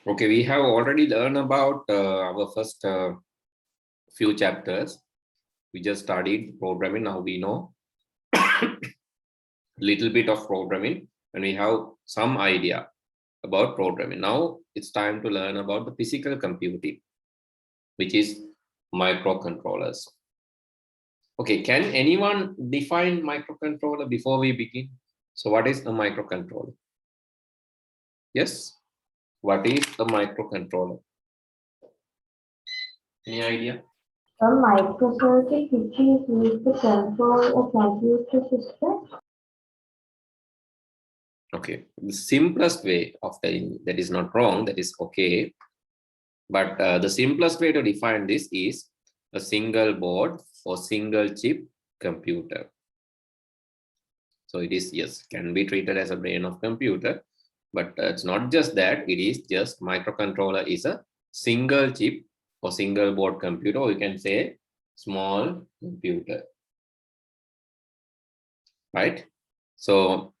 Okay, we have already learned about our first few chapters. We just studied programming. Now we know little bit of programming and we have some idea about programming. Now it's time to learn about the physical computing, which is microcontrollers. Okay, can anyone define microcontroller before we begin? So what is a microcontroller? Yes, what is a microcontroller? Any idea? A microcircuit which is used to control a computer system. Okay, the simplest way of telling that is not wrong, that is okay. But the simplest way to define this is a single board or single chip computer. So it is, yes, can be treated as a brain of computer, but it's not just that, it is just microcontroller is a single chip or single board computer, or you can say small computer, right? So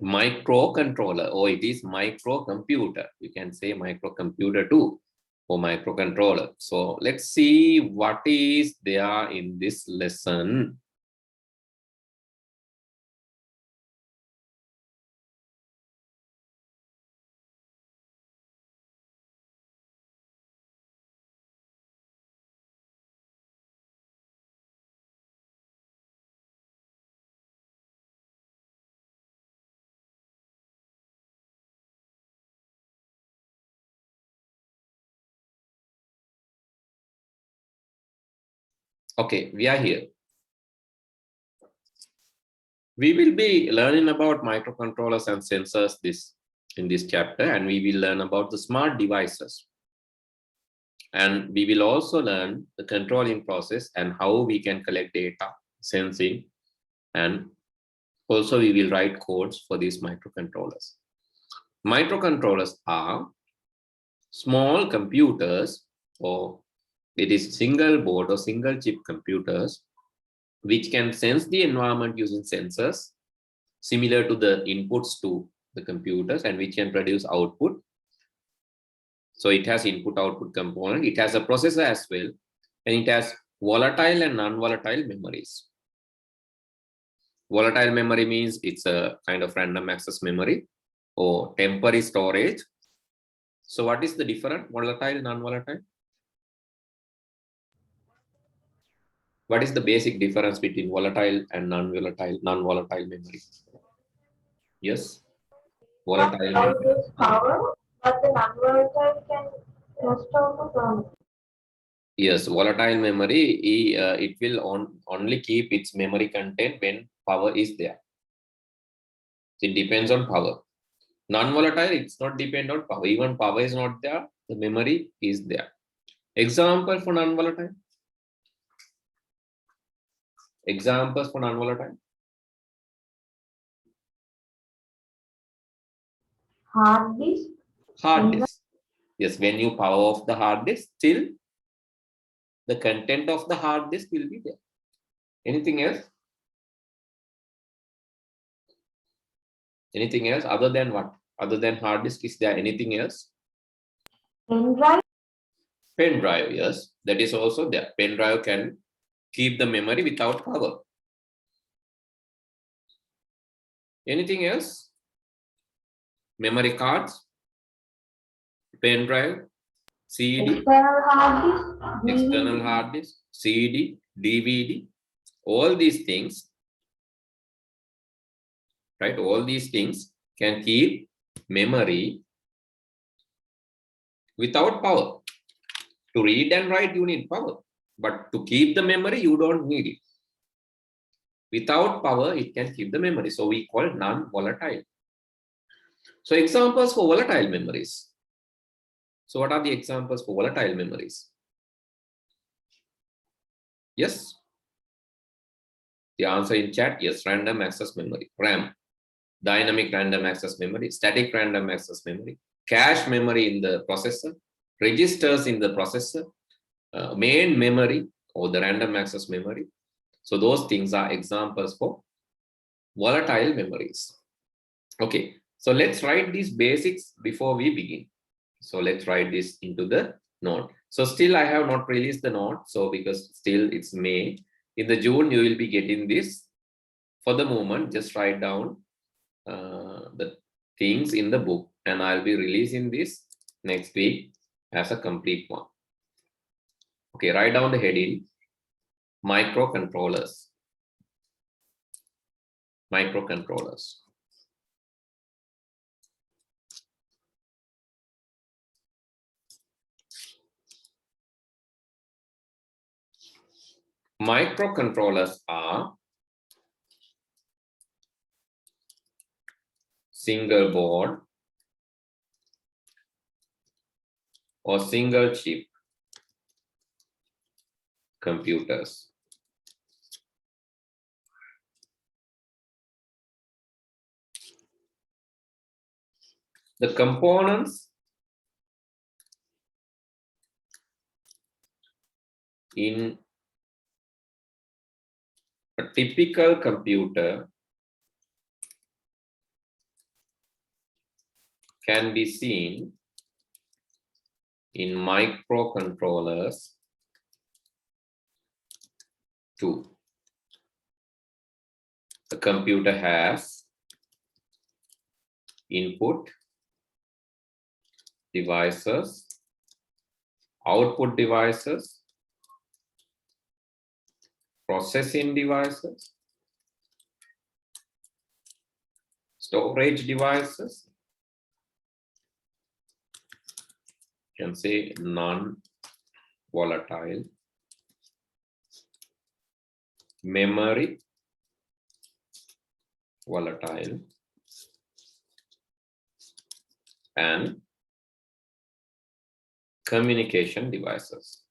microcontroller, or it is microcomputer, you can say microcomputer too, or microcontroller. So let's see what is there in this lesson. Okay, we are here. We will be learning about microcontrollers and sensors in this chapter, and we will learn about the smart devices. And we will also learn the controlling process and how we can collect data, sensing, and also we will write codes for these microcontrollers. Microcontrollers are small computers, or it is single board or single chip computers, which can sense the environment using sensors similar to the inputs to the computers, and which can produce output. So it has input output component, it has a processor as well, and it has volatile and non-volatile memories. Volatile memory means it's a kind of random access memory or temporary storage. So what is the difference, volatile, non-volatile? What is the basic difference between volatile and non-volatile memory? Yes, volatile memory. Power, but the non-volatile can restore the power. Yes, volatile memory, it will only keep its memory content when power is there. It depends on power. Non-volatile, it's not depend on power. Even power is not there, the memory is there. Example for non-volatile. Examples for non-volatile. Hard disk. Hard disk. Yes, when you power off the hard disk, still the content of the hard disk will be there. Anything else? Anything else other than what? Other than hard disk, is there anything else? Pen drive. Pen drive, yes, that is also there. Pen drive can keep the memory without power. Anything else? Memory cards, pen drive, CD, external hard disk, CD, DVD, all these things, right? All these things can keep memory without power. To read and write, you need power, but to keep the memory, you don't need it. Without power, it can keep the memory. So we call non-volatile. So examples for volatile memories. So what are the examples for volatile memories? Yes. The answer in chat, yes, random access memory, RAM, dynamic random access memory, static random access memory, cache memory in the processor, registers in the processor, main memory or the random access memory. So those things are examples for volatile memories. Okay, so let's write these basics before we begin. So let's write this into the note. So still I have not released the note. So because still it's May. In the June, you will be getting this. For the moment, just write down the things in the book, and I'll be releasing this next week as a complete one. Okay, write down the heading, microcontrollers. Microcontrollers. Microcontrollers are single board or single chip computers. The components in a typical computer can be seen in microcontrollers too. The computer has input devices, output devices, processing devices, storage devices, you can say non-volatile, memory, volatile, and communication devices.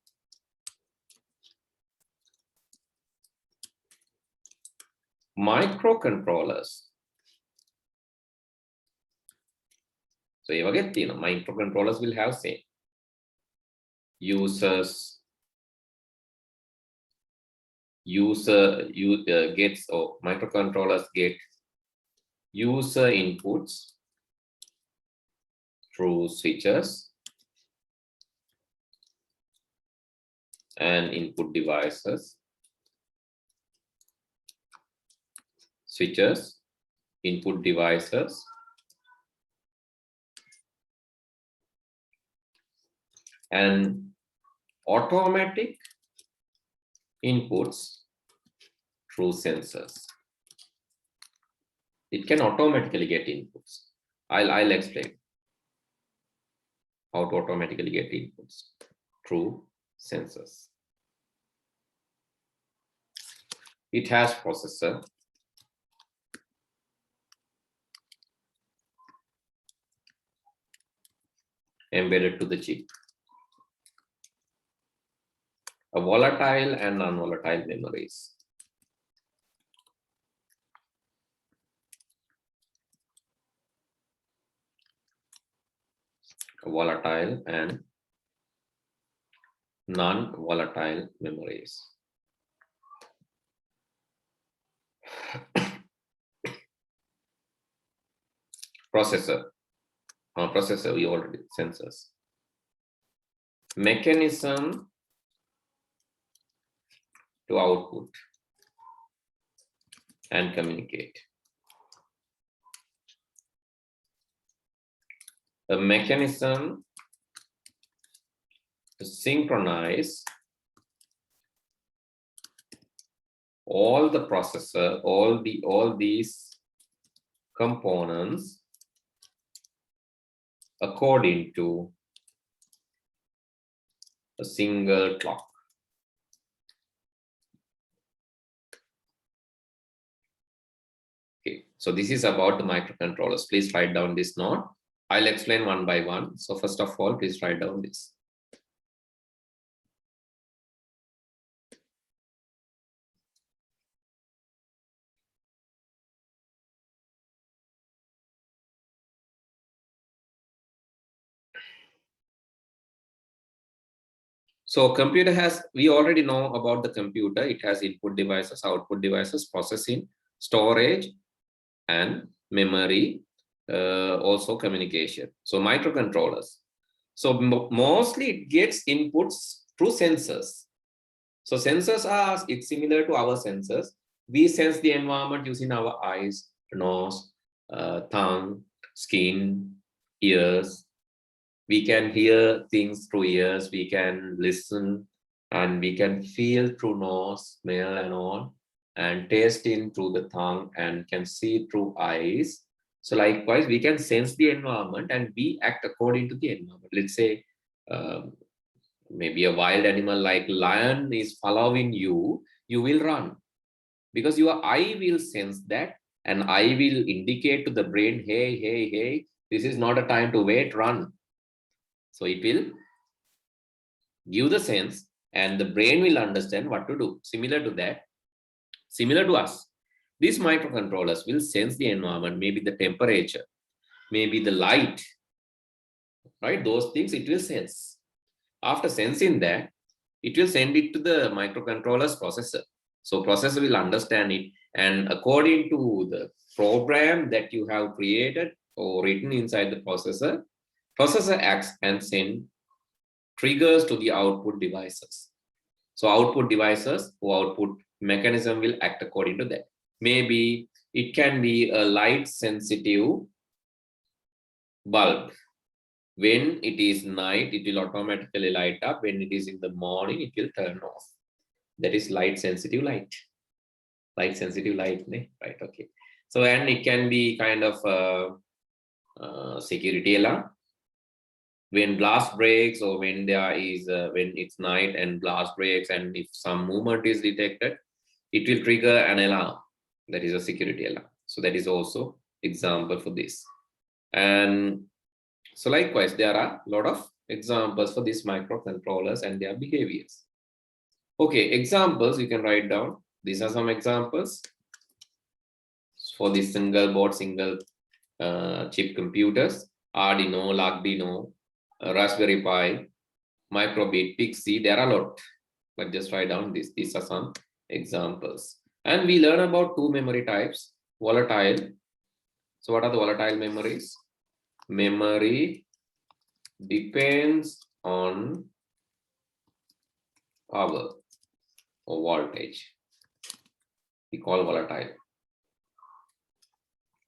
Microcontrollers. So you get, microcontrollers will have same users, gets, or microcontrollers get user inputs through switches and input devices, switches, input devices, and automatic inputs through sensors. It can automatically get inputs. I'll explain how to automatically get inputs through sensors. It has processor, embedded to the chip, a volatile and non-volatile memories. Volatile and non-volatile memories. Processor. Processor, we already sensors. Mechanism to output and communicate. A mechanism to synchronize all the processor, all these components according to a single clock. Okay, so this is about the microcontrollers. Please write down this note. I'll explain one by one. So first of all, please write down this. So computer has, we already know about the computer. It has input devices, output devices, processing, storage, and memory, also communication. So microcontrollers. So mostly it gets inputs through sensors. So sensors are, it's similar to our sensors. We sense the environment using our eyes, nose, tongue, skin, ears. We can hear things through ears, we can listen, and we can feel through nose, smell and all, and taste in through the tongue, and can see through eyes. So likewise, we can sense the environment and we act according to the environment. Let's say maybe a wild animal like lion is following you, you will run because your eye will sense that, and eye will indicate to the brain, hey, hey, hey, this is not a time to wait, run. So it will give the sense and the brain will understand what to do. Similar to that, similar to us, these microcontrollers will sense the environment, maybe the temperature, maybe the light, right? Those things it will sense. After sensing that, it will send it to the microcontroller's processor. So processor will understand it, and according to the program that you have created or written inside the processor, processor acts and send triggers to the output devices. So output devices or output mechanism will act according to that. Maybe it can be a light sensitive bulb. When it is night, it will automatically light up. When it is in the morning, it will turn off. That is light sensitive light. Light sensitive light, right? Okay. So, and it can be kind of security alarm. When blast breaks, or when there is when it's night and blast breaks, and if some movement is detected, it will trigger an alarm. That is a security alarm. So that is also example for this. And so likewise, there are a lot of examples for these microcontrollers and their behaviors. Okay, examples you can write down. These are some examples for the single board, single chip computers: Arduino, Arduino, Raspberry Pi, Microbit, Pixie. There are a lot, but just write down this. These are some examples. And we learn about two memory types: volatile. So what are the volatile memories? Memory depends on power or voltage. We call volatile.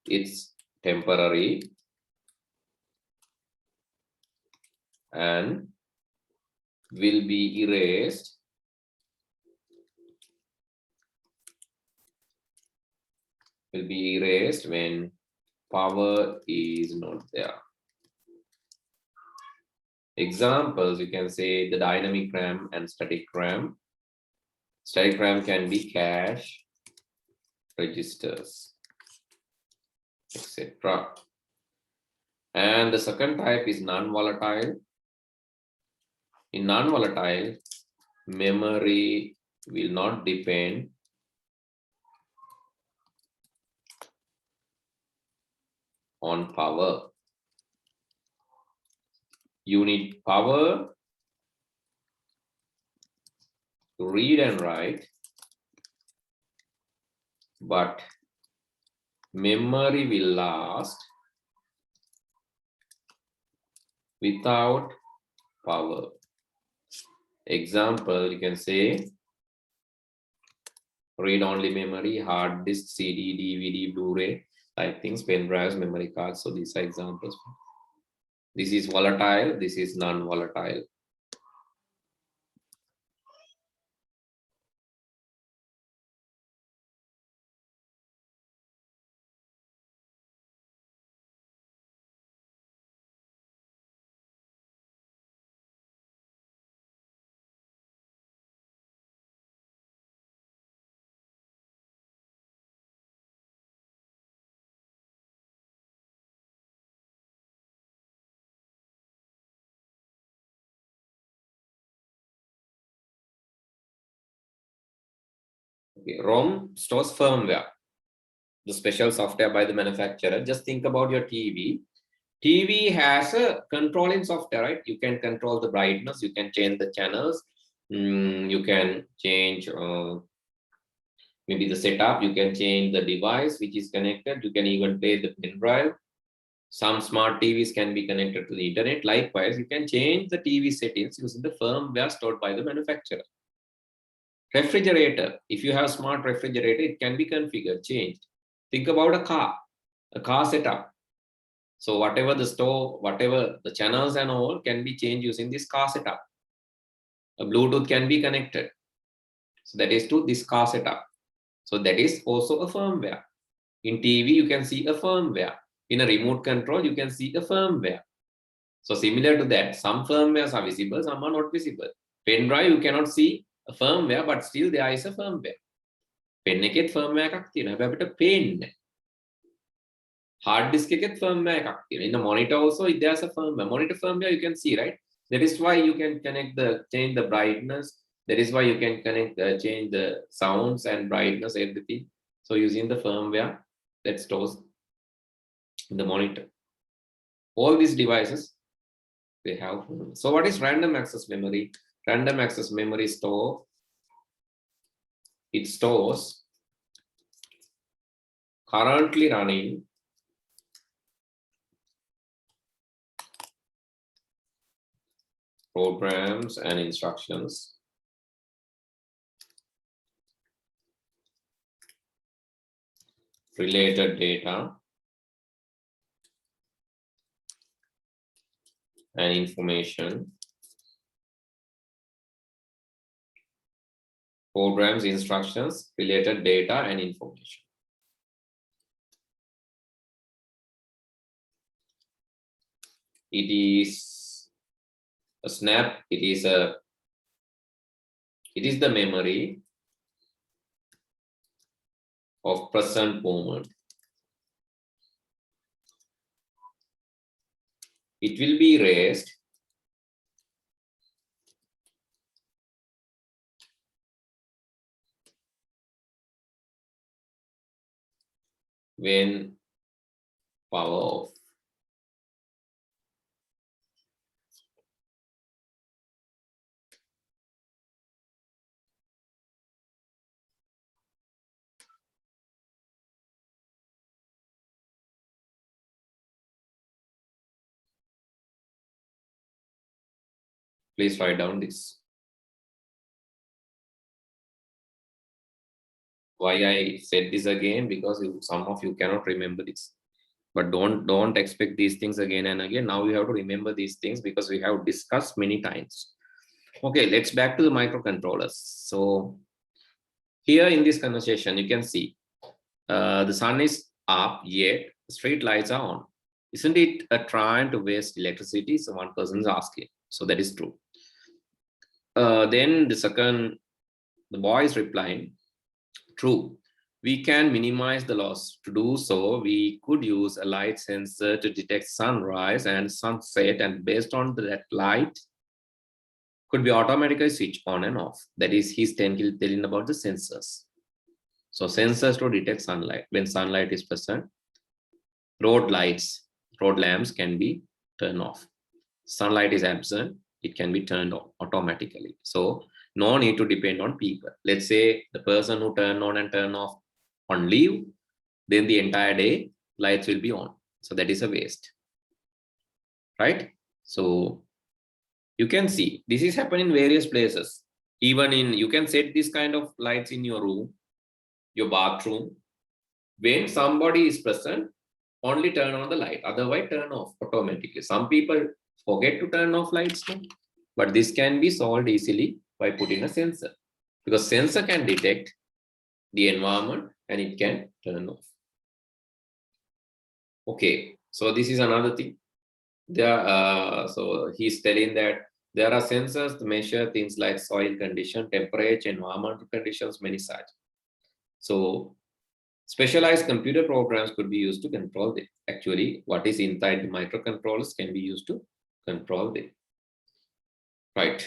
It's temporary and will be erased when power is not there. Examples, you can say the dynamic RAM and static RAM. Static RAM can be cache, registers, etc. And the second type is non-volatile. In non-volatile, memory will not depend on power. You need power to read and write, but memory will last without power. Example, you can say read-only memory, hard disk, CD, DVD, Blu-ray, like things, pen drives, memory cards. So these are examples. This is volatile, this is non-volatile. Okay. ROM stores firmware, the special software by the manufacturer. Just think about your TV. TV has a controlling software, right? You can control the brightness, you can change the channels, you can change maybe the setup, you can change the device which is connected, you can even play the pen drive. Some smart TVs can be connected to the internet. Likewise, you can change the TV settings using the firmware stored by the manufacturer. Refrigerator, if you have smart refrigerator, it can be configured, changed. Think about a car setup. So whatever the store, whatever the channels and all can be changed using this car setup. A Bluetooth can be connected. So that is to this car setup. So that is also a firmware. In TV, you can see a firmware. In a remote control, you can see a firmware. So similar to that, some firmwares are visible, some are not visible. Pen drive, you cannot see a firmware, but still there is a firmware. Pen එකෙත් firmware එකක් තියෙනවා. හැබැයි අපිට පේන්නේ. Hard disk එකෙත් firmware එකක් තියෙනවා. In the monitor also, there's a firmware. Monitor firmware you can see, right? That is why you can change the brightness. That is why you can change the sounds and brightness, everything. So using the firmware that stores in the monitor. All these devices, they have. So what is random access memory? Random access memory it stores currently running programs and instructions related data and information, programs, instructions, related data and information. It is a snap, it is the memory of present moment. It will be erased when power off. Please write down this. Why I said this again, because some of you cannot remember this. But don't expect these things again and again. Now you have to remember these things because we have discussed many times. Okay, let's back to the microcontrollers. So here in this conversation, you can see the sun is up, yet street lights are on. Isn't it a trying to waste electricity? So one person is asking. So that is true. Then the boy is replying, true. We can minimize the loss. To do so, we could use a light sensor to detect sunrise and sunset, and based on that light, could be automatically switched on and off. That is, he's telling about the sensors. So sensors to detect sunlight. When sunlight is present, road lamps can be turned off. Sunlight is absent, it can be turned on automatically. So no need to depend on people. Let's say the person who turn on and turn off on leave, then the entire day lights will be on. So that is a waste, right? So you can see this is happening in various places. Even you can set this kind of lights in your room, your bathroom. When somebody is present, only turn on the light, otherwise turn off automatically. Some people forget to turn off lights now, but this can be solved easily by putting a sensor, because sensor can detect the environment and it can turn off. Okay, so this is another thing. So he's telling that there are sensors to measure things like soil condition, temperature, environmental conditions, many such. So specialized computer programs could be used to control them. Actually, what is inside the microcontrollers can be used to control them. Right.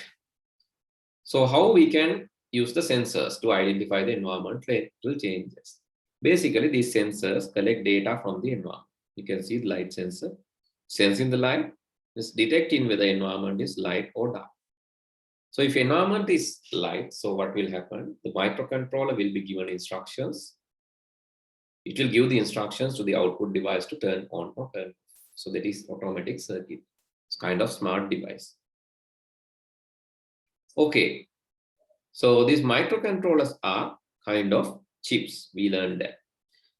So how we can use the sensors to identify the environmental changes? Basically, these sensors collect data from the environment. You can see the light sensor sensing the light, is detecting whether the environment is light or dark. So if environment is light, so what will happen? The microcontroller will be given instructions. It will give the instructions to the output device to turn on or turn off. So that is automatic circuit. It's kind of smart device. Okay. So these microcontrollers are kind of chips. We learned that.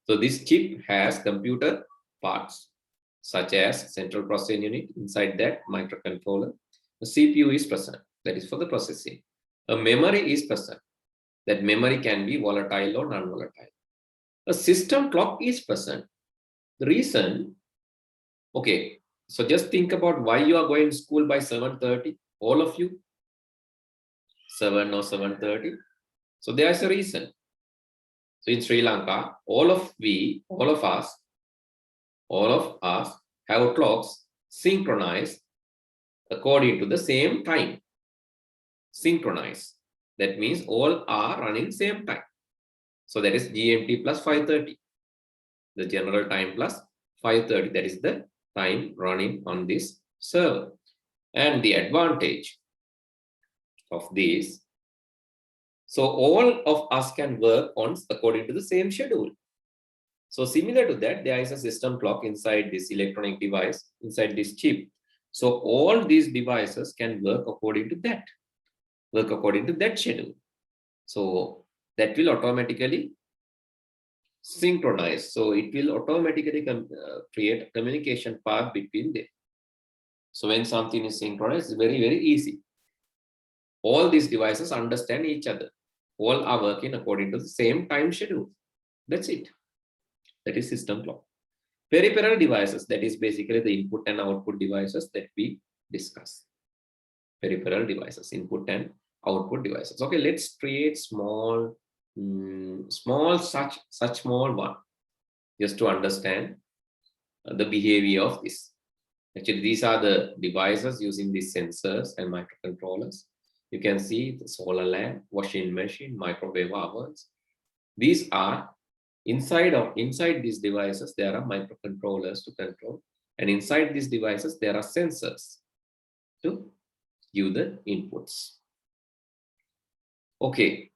So this chip has computer parts such as central processing unit. Inside that microcontroller, the CPU is present. That is for the processing. A memory is present. That memory can be volatile or non-volatile. A system clock is present. The reason, okay, so just think about why you are going to school by 7:30, all of you, 7 or 7:30. So there's a reason. So in Sri Lanka, all of us have clocks synchronized according to the same time. Synchronized. That means all are running same time. So that is GMT plus 5:30. The general time plus 5:30. That is the time running on this server. And the advantage of this, so all of us can work on according to the same schedule. So similar to that, there is a system clock inside this electronic device, inside this chip. So all these devices can work according to that schedule. So that will automatically synchronize. So it will automatically create a communication path between them. So when something is synchronized, it's very, very easy. All these devices understand each other. All are working according to the same time schedule. That's it. That is system clock. Peripheral devices, that is basically the input and output devices that we discuss. Peripheral devices, input and output devices. Okay, let's create such small one, just to understand the behavior of this. Actually, these are the devices using these sensors and microcontrollers. You can see the solar lamp, washing machine, microwave ovens. These are inside these devices, there are microcontrollers to control. And inside these devices, there are sensors to give the inputs. Okay,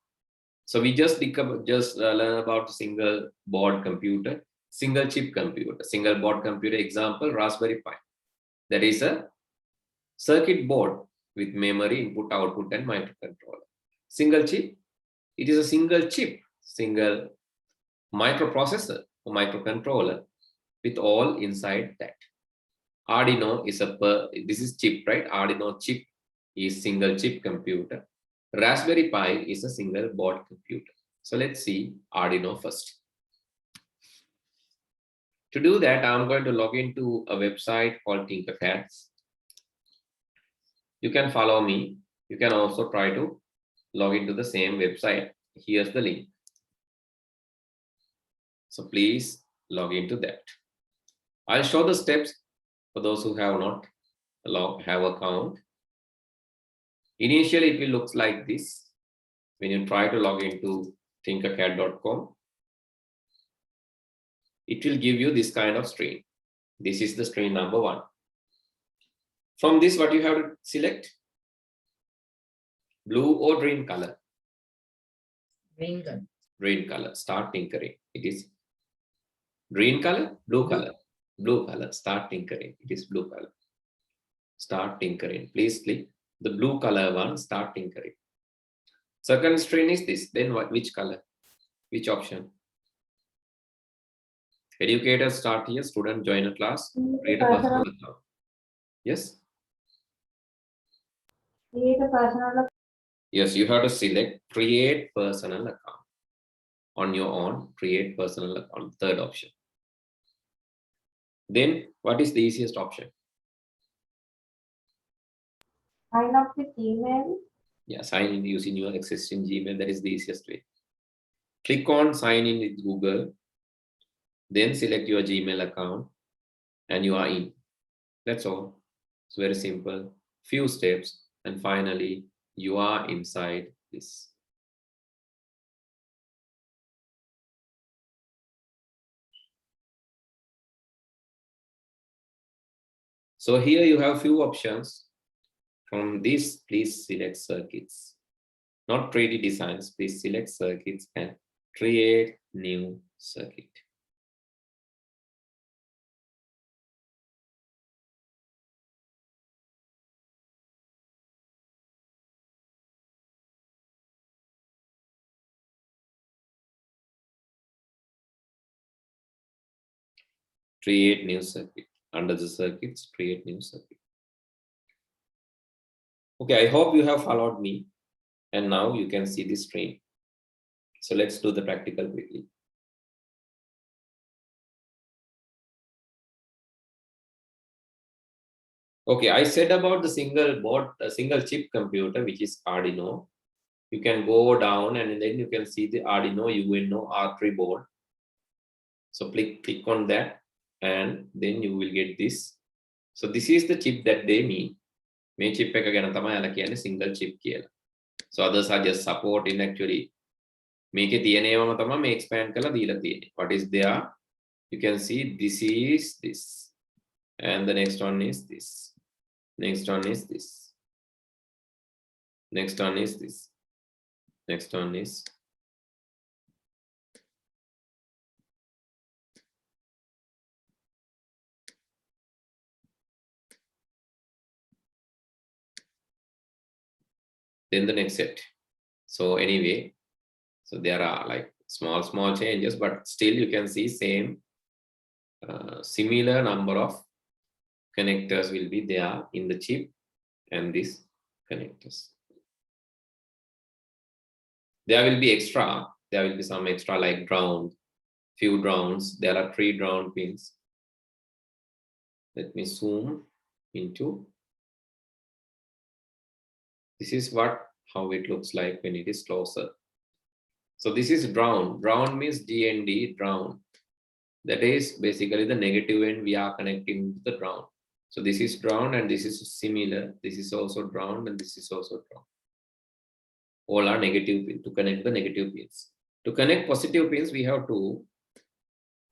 so we just learn about single board computer, single chip computer, single board computer. Example, Raspberry Pi. That is a circuit board with memory, input, output, and microcontroller. Single chip, it is a single chip, single microprocessor or microcontroller with all inside that. Arduino is this is chip, right? Arduino chip is single chip computer. Raspberry Pi is a single board computer. So let's see Arduino first. To do that, I'm going to log into a website called Tinkercad. You can follow me. You can also try to log into the same website. Here's the link. So please log into that. I'll show the steps for those who have not have account. Initially, it will look like this. When you try to log into tinkercad.com, it will give you this kind of screen. This is the screen number 1. From this, what you have to select? Blue or green color? Green color. Green color. Start tinkering. It is green color, blue color. Blue color. Start tinkering. It is blue color. Start tinkering. Please click the blue color one. Start tinkering. Second screen is this. Then what? Which color? Which option? Educators start here. Student join a class. Create a personal account. Yes. Create a personal account. Yes, you have to select create personal account. On your own, create personal account. Third option. Then what is the easiest option? Sign up with email. Yeah, sign in using your existing Gmail. That is the easiest way. Click on sign in with Google. Then select your Gmail account and you are in. That's all. It's very simple. Few steps and finally you are inside this. So here you have few options. From this, please select circuits. Not 3D designs, please select circuits and create new circuit. create new circuit. Under the circuits, create new circuit. Okay, I hope you have followed me. And now you can see the screen. So let's do the practical quickly. Okay, I said about the single board, a single chip computer, which is Arduino. You can go down and then you can see the Arduino UNO R3 board. So click on that and then you will get this. So this is the chip that they mean. Main chip එක ගැන තමයි අල කියන්නේ single chip කියලා. So others are just supporting actually. මේකේ තියෙන ඒවාම තමයි මේ expand කරලා දීලා තියෙන්නේ. What is there? You can see this is this. And the next one is this. Next one is this. Next one is this. Next one is then the next set. So anyway, so there are like small changes, but still you can see same similar number of connectors will be there in the chip and these connectors. There will be extra, there will be some extra like ground, few grounds. There are 3 ground pins. Let me zoom into. This is how it looks like when it is closer. So this is ground. Ground means GND, ground. That is basically the negative end we are connecting to the ground. So this is ground and this is similar. This is also ground and this is also ground. All are negative pins to connect the negative pins. To connect positive pins, we have 2.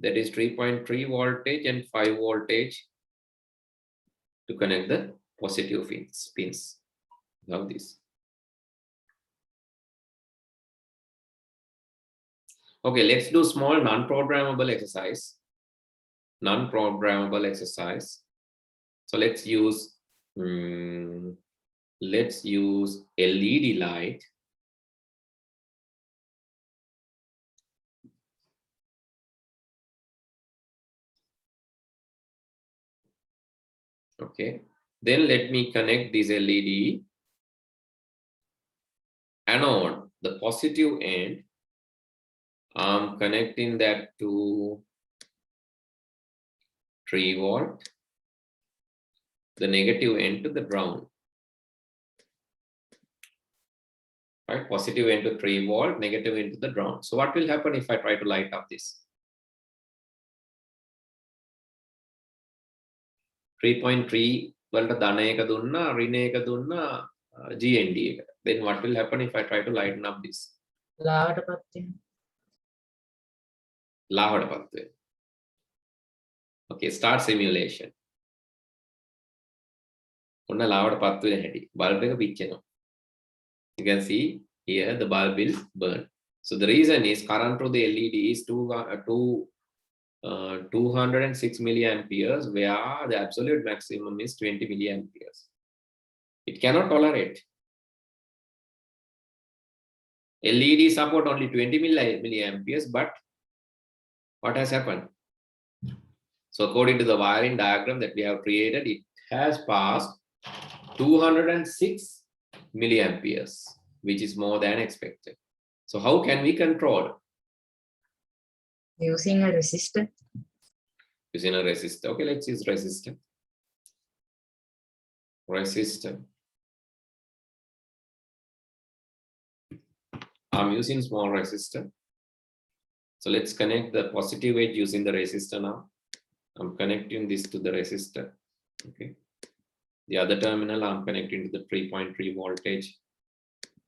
That is 3.3 voltage and 5 voltage to connect the positive pins. Now this. Okay, let's do small non-programmable exercise. Non-programmable exercise. So let's use LED light. Okay, then let me connect this LED anode, the positive end. I'm connecting that to 3 volt, the negative end to the ground. Right, positive end to 3 volt, negative end to the ground. So what will happen if I try to light up this? 3.3 වලට ධන එක දුන්නා, ඍණ එක දුන්නා, GND එක. Then what will happen if I try to lighten up this? ලාවට පත් වෙනවා. Okay, start simulation. ඔන්න ලාවට පත් වෙන හැටි. Bulb එක පිච්චෙනවා. You can see here the bulb will burn. So the reason is current through the LED is 206 milliamperes, where the absolute maximum is 20 milliamperes. It cannot tolerate. LED support only 20 milliamperes, but what has happened? So according to the wiring diagram that we have created, it has passed 206 milliamperes, which is more than expected. So how can we control? Using a resistor. Using a resistor. Okay, let's use resistor. Resistor. I'm using small resistor. So let's connect the positive edge using the resistor now. I'm connecting this to the resistor. Okay. The other terminal I'm connecting to the 3.3 voltage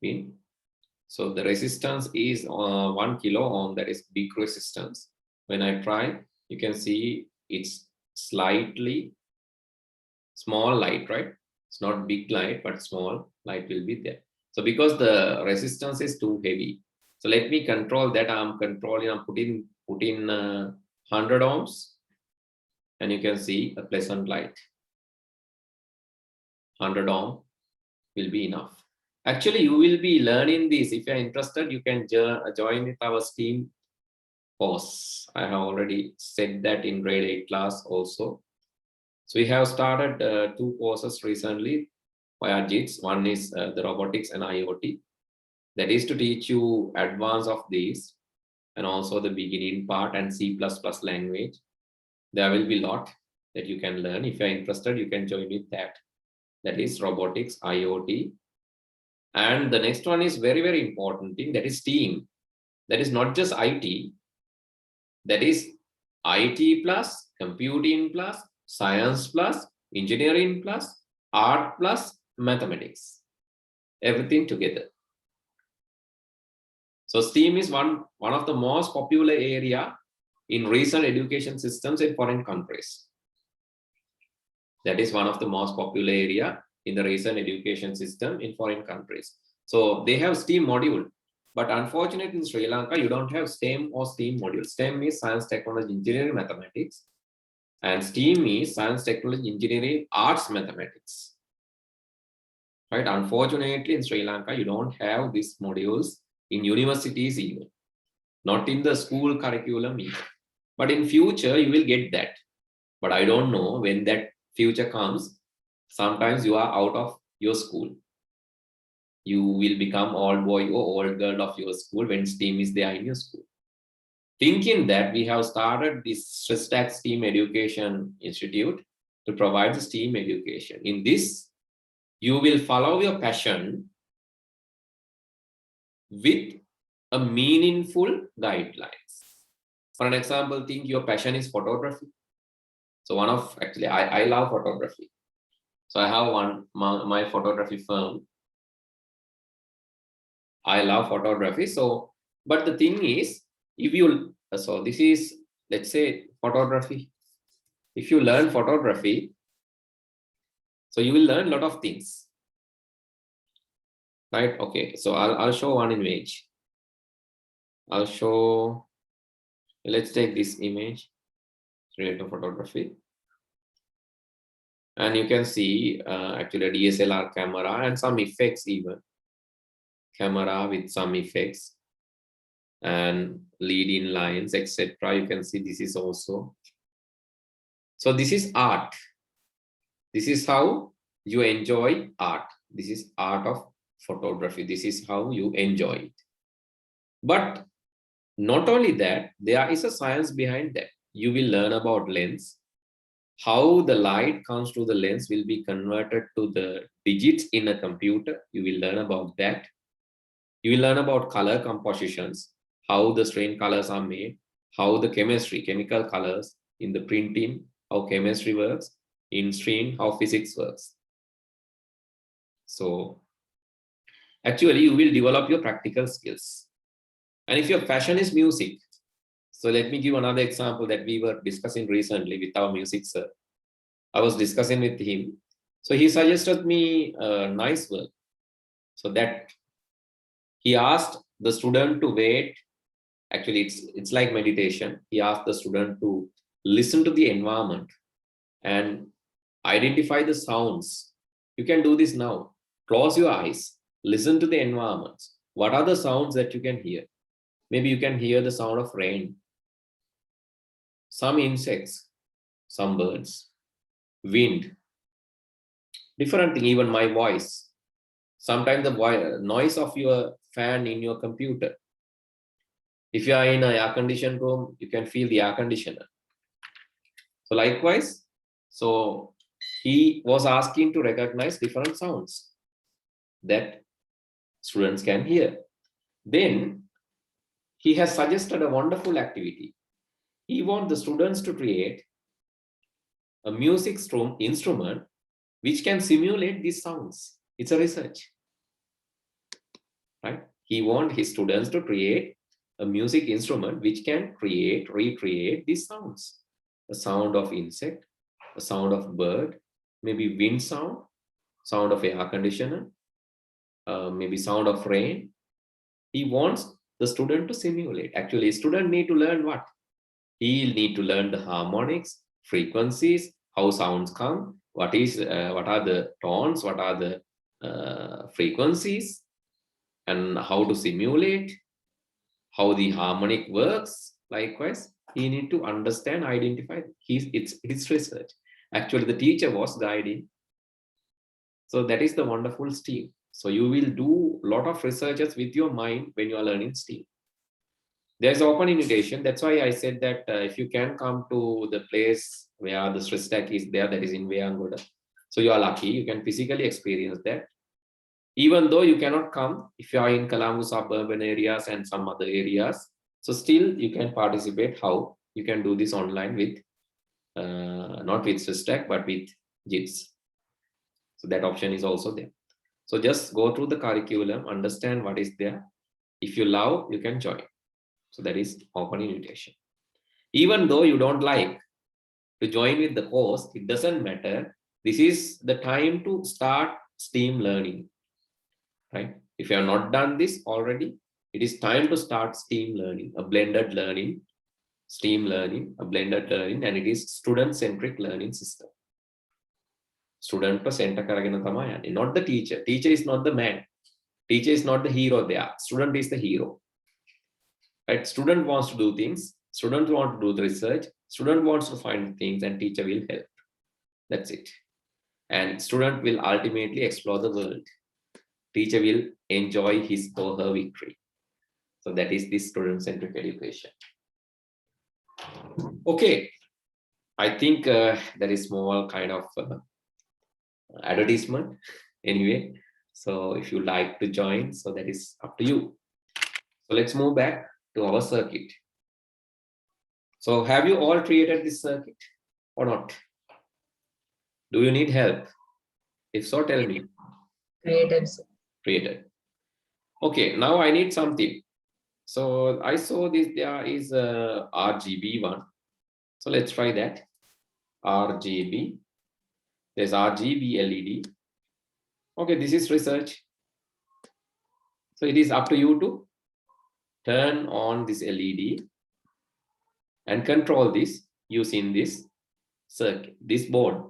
pin. So the resistance is 1 kilo ohm, that is big resistance. When I try, you can see it's slightly small light, right? It's not big light, but small light will be there. So because the resistance is too heavy, so let me control that. I'm putting 100 ohms, and you can see a pleasant light. 100 ohm will be enough. Actually, you will be learning this. If you're interested, you can join with our Steam course. I have already said that in grade 8 class also. So we have started 2 courses recently via JITS. One is the robotics and IoT. That is to teach you advance of these and also the beginning part and C++ language. There will be a lot that you can learn. If you're interested, you can join with that. That is robotics, IoT. And the next one is very, very important thing, that is STEAM. That is not just IT. That is IT plus, computing plus, science plus, engineering plus, art plus, mathematics. Everything together. So STEAM is one of the most popular area in recent education systems in foreign countries. That is one of the most popular area in the recent education system in foreign countries. So they have STEAM module, but unfortunately in Sri Lanka, you don't have STEM or STEAM module. STEM is science, technology, engineering, mathematics. And STEAM is science, technology, engineering, arts, mathematics. Right? Unfortunately in Sri Lanka, you don't have these modules in universities even. Not in the school curriculum either. But in future, you will get that. But I don't know when that future comes. Sometimes you are out of your school. You will become old boy or old girl of your school when STEAM is there in your school. Thinking that, we have started this STEAM STEAM Education Institute to provide the STEAM education. In this, you will follow your passion with a meaningful guidelines. For an example, think your passion is photography. So I love photography. So I have my photography firm. I love photography. So, but the thing is, if you, so this is, let's say photography. If you learn photography, so you will learn a lot of things. Right? Okay. So I'll show one image. I'll show, let's take this image related to photography. And you can see actually a DSLR camera and some effects even. Camera with some effects and leading lines, etc. You can see this is also. So this is art. This is how you enjoy art. This is art of photography. This is how you enjoy it. But not only that, there is a science behind that. You will learn about lens. How the light comes to the lens will be converted to the digits in a computer. You will learn about that. You will learn about color compositions, how the strain colors are made, how the chemistry, chemical colors in the printing, how chemistry works, in strain, how physics works. So actually you will develop your practical skills. And if your passion is music, so let me give another example that we were discussing recently with our music sir. I was discussing with him. So he suggested me a nice work. So that he asked the student to wait. Actually, it's like meditation. He asked the student to listen to the environment and identify the sounds. You can do this now. Close your eyes, listen to the environment. What are the sounds that you can hear? Maybe you can hear the sound of rain, some insects, some birds, wind, different thing, even my voice. Sometimes the noise of your fan in your computer. If you are in an air-conditioned room, you can feel the air conditioner. So likewise, so he was asking to recognize different sounds that students can hear. Then he has suggested a wonderful activity. He wants the students to create a music instrument which can simulate these sounds. It's a research, right? He wants his students to create a music instrument which can recreate these sounds. The sound of insect, the sound of bird, maybe wind sound, sound of air conditioner, maybe sound of rain. He wants the student to simulate. Actually, student need to learn what? He'll need to learn the harmonics, frequencies, how sounds come, what are the tones, what are the frequencies, and how to simulate, how the harmonic works, Likewise, he need to understand, identify. It's his research. Actually, the teacher was guiding. So that is the wonderful STEAM. So you will do a lot of researches with your mind when you are learning STEAM. There's open invitation. That's why I said that if you can come to the place where the stress stack is there, that is in Veyangoda. So you are lucky, you can physically experience that. Even though you cannot come, if you are in Colombo suburban areas and some other areas, so still you can participate. How? You can do this online with, not with stress stack, but with JITS. So that option is also there. So just go through the curriculum, understand what is there. If you love, you can join. So that is open invitation. Even though you don't like to join with the course, it doesn't matter. This is the time to start STEAM learning, right? If you have not done this already, it is time to start STEAM learning, a blended learning, STEAM learning, a blended learning, and it is student-centric learning system. Student center karagena thamai yane, not the teacher. Teacher is not the man. Teacher is not the hero there. Student is the hero. Right? Student wants to do things. Student wants to do the research. Student wants to find things, and teacher will help. That's it. And student will ultimately explore the world. Teacher will enjoy his or her victory. So that is this student-centric education. Okay. I think there is small kind of advertisement anyway. So if you like to join, so that is up to you. So let's move back to our circuit. So have you all created this circuit or not? Do you need help? If so, tell me. Created. Created. Okay, now I need something. So I saw this, there is a RGB one. So let's try that. RGB. There's RGB LED. Okay, this is research. So it is up to you to turn on this LED and control this using this circuit, this board.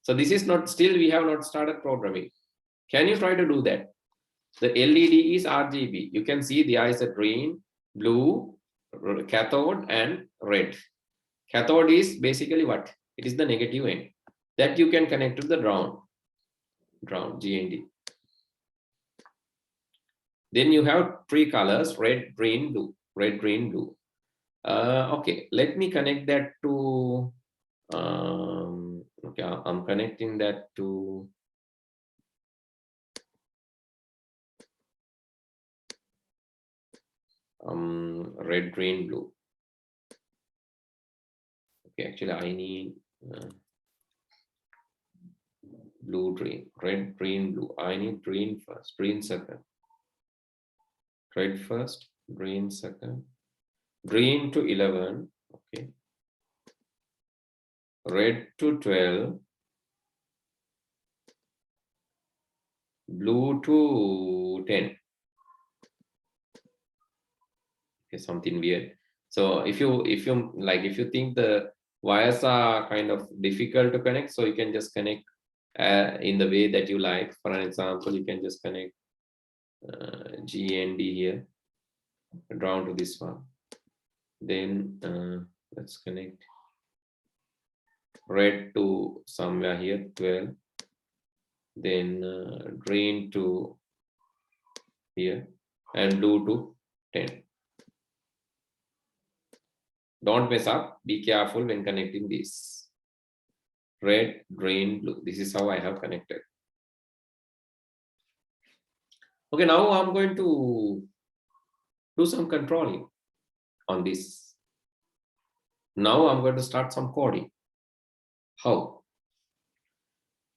So this is not, still we have not started programming. Can you try to do that? The LED is RGB. You can see there is a green, blue, cathode, and red. Cathode is basically what? It is the negative end that you can connect to the ground, GND. Then you have three colors: red, green, blue. Red, green, blue. Okay, let me connect that to. Okay, I'm connecting that to. Red, green, blue. Okay, actually I need blue, green, red, green, blue. I need green first, green second. Red first, green second. Green to 11, okay. Red to 12. Blue to 10. Okay, something weird. So if you think the wires are kind of difficult to connect, so you can just connect in the way that you like. For an example, you can just connect GND here, down to this one. Then let's connect red to somewhere here, 12. Then green to here, and blue to 10. Don't mess up. Be careful when connecting these. Red, green, blue. This is how I have connected. Okay, now I'm going to do some controlling on this. Now I'm going to start some coding. How?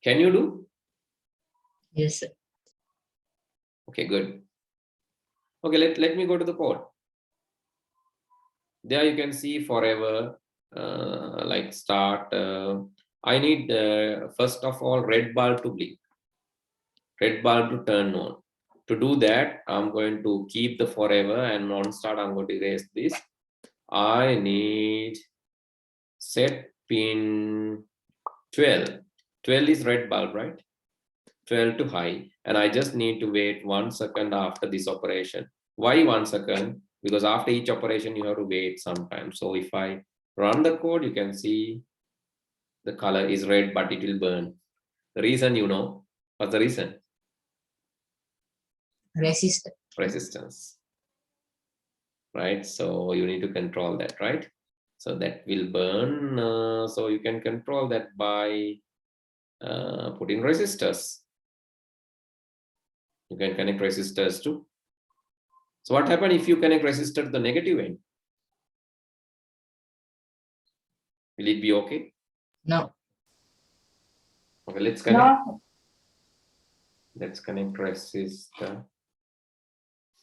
Can you do? Yes, sir. Okay, good. Okay, let me go to the code. There you can see forever, like start. I need, first of all, red bulb to blink, red bulb to turn on. To do that, I'm going to keep the forever, and on start, I'm going to erase this. I need set pin 12. 12 is red bulb, right? 12 to high. And I just need to wait 1 second after this operation. Why 1 second? because after each operation, you have to wait sometimes. So if I run the code, you can see the color is red, but it will burn. The reason, you know, what's the reason? Resistor. Resistance, right? So you need to control that, right? So that will burn. So you can control that by putting resistors. You can connect resistors too. So what happens if you connect resistor to the negative end? Will it be okay? No. Okay, let's connect. No. Let's connect resistor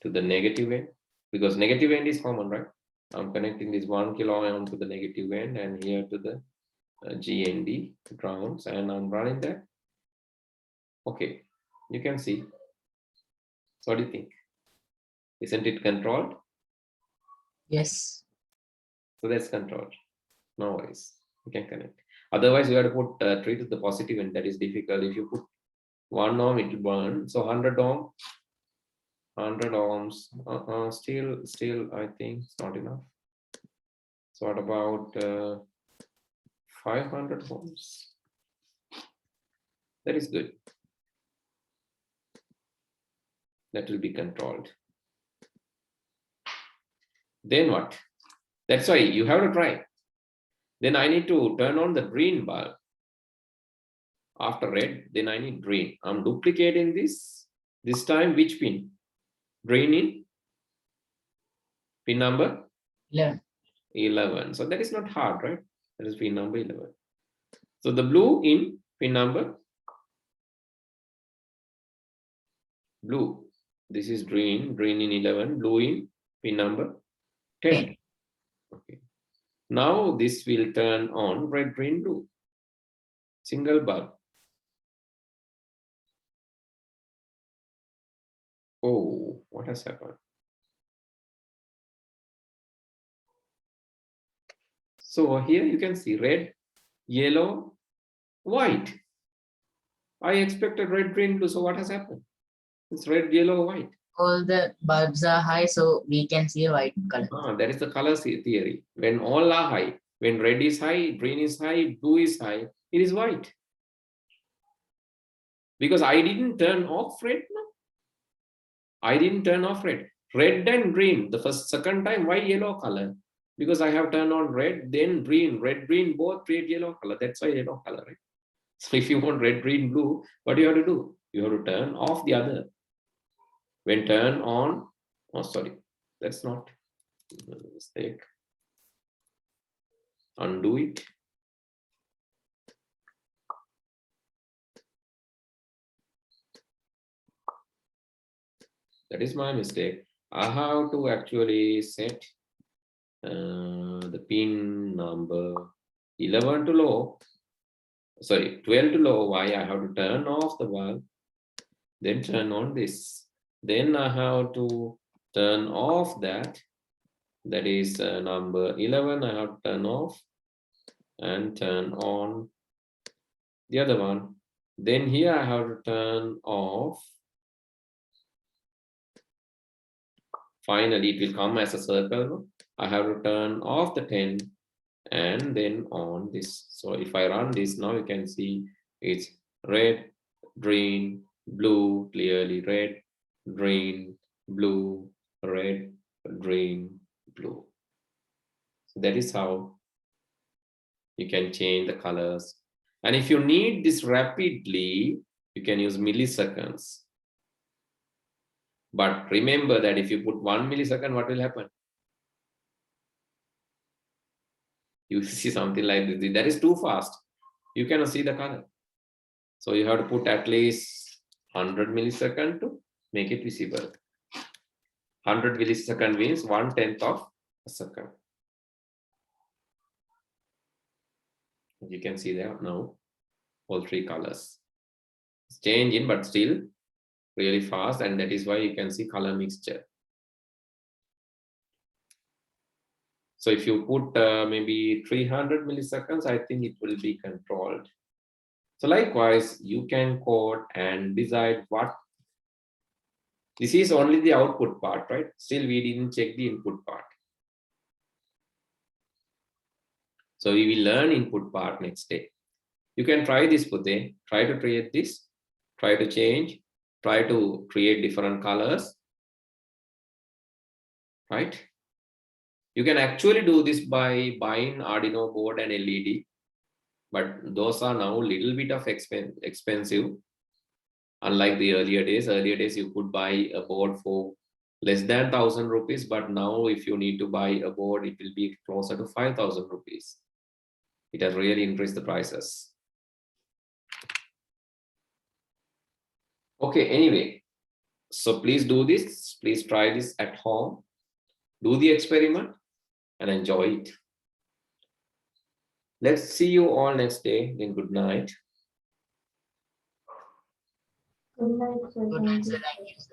to the negative end, because negative end is common, right? I'm connecting this 1 kilo ohm to the negative end and here to the GND grounds, and I'm running that. Okay, you can see. So what do you think? Isn't it controlled? Yes. So that's controlled. No worries. You can connect. Otherwise, you have to put 3 to the positive end. That is difficult. If you put 1 ohm, it will burn. So 100 ohm, 100 ohms. Still, I think it's not enough. So what about 500 ohms? That is good. That will be controlled. Then what? That's why you have to try. Then I need to turn on the green bulb. After red, then I need green. I'm duplicating this. This time, which pin? Green in pin number 11. 11. So that is not hard, right? That is pin number 11. So the blue in pin number blue. This is green. Green in 11. Blue in pin number 10. Okay. Now this will turn on red, green, blue. Single bulb. Oh, what has happened? So here you can see red, yellow, white. I expected red, green, blue. So what has happened? It's red, yellow, white. All the bulbs are high, so we can see a white color. That is the color theory. When all are high, when red is high, green is high, blue is high, it is white. Because I didn't turn off red. No? I didn't turn off red. Red and green, the second time, why yellow color? Because I have turned on red, then green. Red, green, both create yellow color. That's why yellow color, right? So if you want red, green, blue, what do you have to do? You have to turn off the other. When turn on, oh, sorry, that's not a mistake. Undo it. That is my mistake. I have to actually set the pin number 11 to low. Sorry, 12 to low. Why? I have to turn off the bulb, then turn on this. Then I have to turn off that. That is number 11. I have to turn off and turn on the other one. Then here I have to turn off. Finally, it will come as a circle. I have to turn off the 10 and then on this. So if I run this now, you can see it's red, green, blue, clearly red, green, blue, red, green, blue. So that is how you can change the colors. And if you need this rapidly, you can use milliseconds. But remember that if you put 1 millisecond, what will happen? You see something like this. That is too fast. You cannot see the color. So you have to put at least 100 millisecond to make it visible. 100 millisecond means 1/10 of a second. You can see there now all 3 colors. It's changing, but still really fast, and that is why you can see color mixture. So if you put maybe 300 milliseconds, I think it will be controlled. So likewise, you can code and decide what This is only the output part, right? Still, we didn't check the input part. So we will learn input part next day. You can try this, Pute. Try to create this. Try to change. Try to create different colors. Right? You can actually do this by buying Arduino board and LED. But those are now a little bit of expensive. Unlike the earlier days you could buy a board for less than 1,000 rupees, but now if you need to buy a board, it will be closer to 5,000 rupees. It has really increased the prices. Okay, anyway, so please do this. Please try this at home. Do the experiment and enjoy it. Let's see you all next day. Then good night. Good night, sir. Good Thank night, you. sir. Thank you.